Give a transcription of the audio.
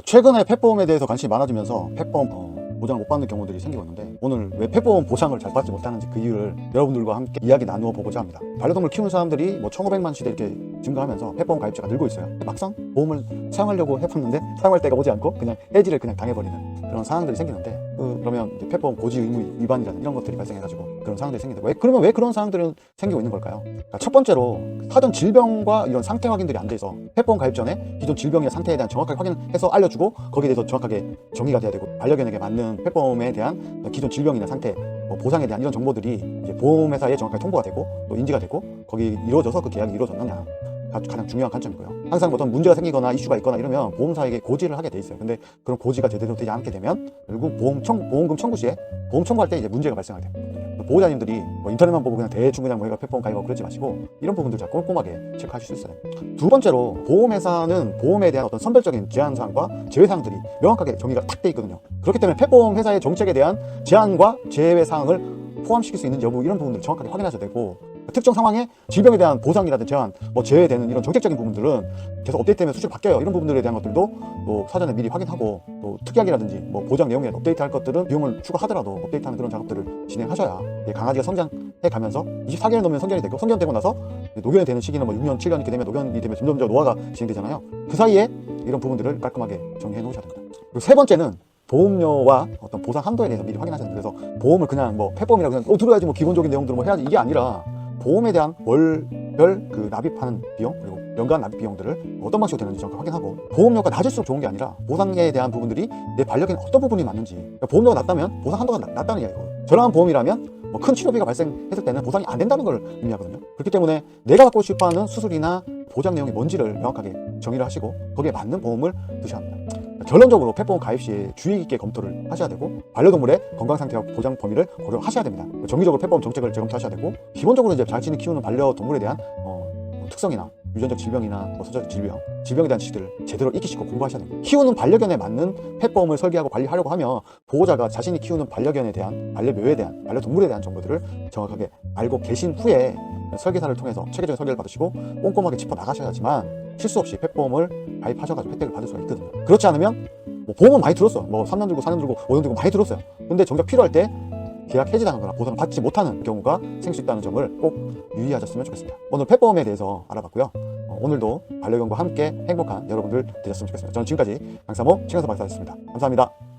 최근에 펫보험에 대해서 관심이 많아지면서 펫보험 보장을 못 받는 경우들이 생기고 있는데, 오늘 왜 펫보험 보장을 잘 받지 못하는지 그 이유를 여러분들과 함께 이야기 나누어 보고자 합니다. 반려동물 키우는 사람들이 1500만 시대 이렇게 증가하면서 펫보험 가입자가 늘고 있어요. 막상 보험을 사용하려고 해봤는데 사용할 때가 오지 않고 그냥 해지를 그냥 당해버리는 그런 상황들이 생기는데, 그러면 이제 펫보험 고지 의무 위반이라는 이런 것들이 발생해가지고 그런 상황들이 생기는데, 그러면 왜 그런 상황들은 생기고 있는 걸까요? 그러니까 첫 번째로 사전 질병과 이런 상태 확인들이 안 돼서 펫보험 가입 전에 기존 질병이나 상태에 대한 정확하게 확인해서 알려주고, 거기에 대해서 정확하게 정의가 돼야 되고, 반려견에게 맞는 펫보험에 대한 기존 질병이나 상태, 보상에 대한 이런 정보들이 이제 보험회사에 정확하게 통보가 되고 또 인지가 되고 거기 이루어져서 그 계약이 이루어졌느냐, 가장 중요한 관점이고요. 항상 어떤 문제가 생기거나 이슈가 있거나 이러면 보험사에게 고지를 하게 돼 있어요. 근데 그런 고지가 제대로 되지 않게 되면 결국 보험금 청구 시에 보험 청구할 때 이제 문제가 발생하게 됩니다. 보호자님들이 인터넷만 보고 그냥 대충 그냥 얘가 펫보험 가입하고 그러지 마시고, 이런 부분들 잘 꼼꼼하게 체크하실 수 있어요. 두 번째로, 보험회사는 보험에 대한 어떤 선별적인 제한사항과 제외사항들이 명확하게 정의가 딱 돼 있거든요. 그렇기 때문에 펫보험 회사의 정책에 대한 제한과 제외사항을 포함시킬 수 있는지 여부, 이런 부분들을 정확하게 확인하셔야 되고, 특정 상황에 질병에 대한 보상이라든지 제한, 제외되는 이런 정책적인 부분들은 계속 업데이트되면 수시로 바뀌어요. 이런 부분들에 대한 것들도 또 사전에 미리 확인하고, 또 특약이라든지 보장 내용에 업데이트할 것들은 비용을 추가하더라도 업데이트하는 그런 작업들을 진행하셔야 강아지가 성장해 가면서 24개월 넘으면 성견이 되고, 성견되고 나서 노견이 되는 시기는 6년, 7년 이렇게 되면 노견이 되면 점점 노화가 진행되잖아요. 그 사이에 이런 부분들을 깔끔하게 정리해 놓으셔야 됩니다. 그리고 세 번째는 보험료와 어떤 보상 한도에 대해서 미리 확인하셔야 됩니다. 그래서 보험을 그냥 펫보험이라고 그냥 들어야지 기본적인 내용들을 해야지, 이게 아니라 보험에 대한 월별 납입하는 비용, 그리고 연간 납입 비용들을 어떤 방식으로 되는지 정확히 확인하고, 보험료가 낮을수록 좋은 게 아니라 보상에 대한 부분들이 내 반려견에 어떤 부분이 맞는지, 그러니까 보험료가 낮다면 보상 한도가 낮다는 이야기고, 저렴한 보험이라면 큰 치료비가 발생했을 때는 보상이 안 된다는 걸 의미하거든요. 그렇기 때문에 내가 받고 싶어하는 수술이나 보장 내용이 뭔지를 명확하게 정의를 하시고 거기에 맞는 보험을 드셔야 합니다. 결론적으로 펫보험 가입 시에 주의 깊게 검토를 하셔야 되고, 반려동물의 건강 상태와 보장 범위를 고려하셔야 됩니다. 정기적으로 펫보험 정책을 재검토하셔야 되고, 기본적으로 이제 자신이 키우는 반려동물에 대한 특성이나 유전적 질병이나 소자적 질병에 대한 지식들을 제대로 익히시고 공부하셔야 됩니다. 키우는 반려견에 맞는 펫보험을 설계하고 관리하려고 하면 보호자가 자신이 키우는 반려견에 대한, 반려묘에 대한, 반려동물에 대한 정보들을 정확하게 알고 계신 후에 설계사를 통해서 체계적인 설계를 받으시고 꼼꼼하게 짚어 나가셔야지만 실수 없이 펫보험을 가입하셔가지고 혜택을 받을 수가 있거든요. 그렇지 않으면 보험은 많이 들었어. 3년 들고 4년 들고 5년 들고 많이 들었어요. 근데 정작 필요할 때 계약 해지당하거나 보상을 받지 못하는 경우가 생길 수 있다는 점을 꼭 유의하셨으면 좋겠습니다. 오늘 펫보험에 대해서 알아봤고요. 오늘도 반려견과 함께 행복한 여러분들 되셨으면 좋겠습니다. 저는 지금까지 강사모 최강사 박사였습니다. 감사합니다.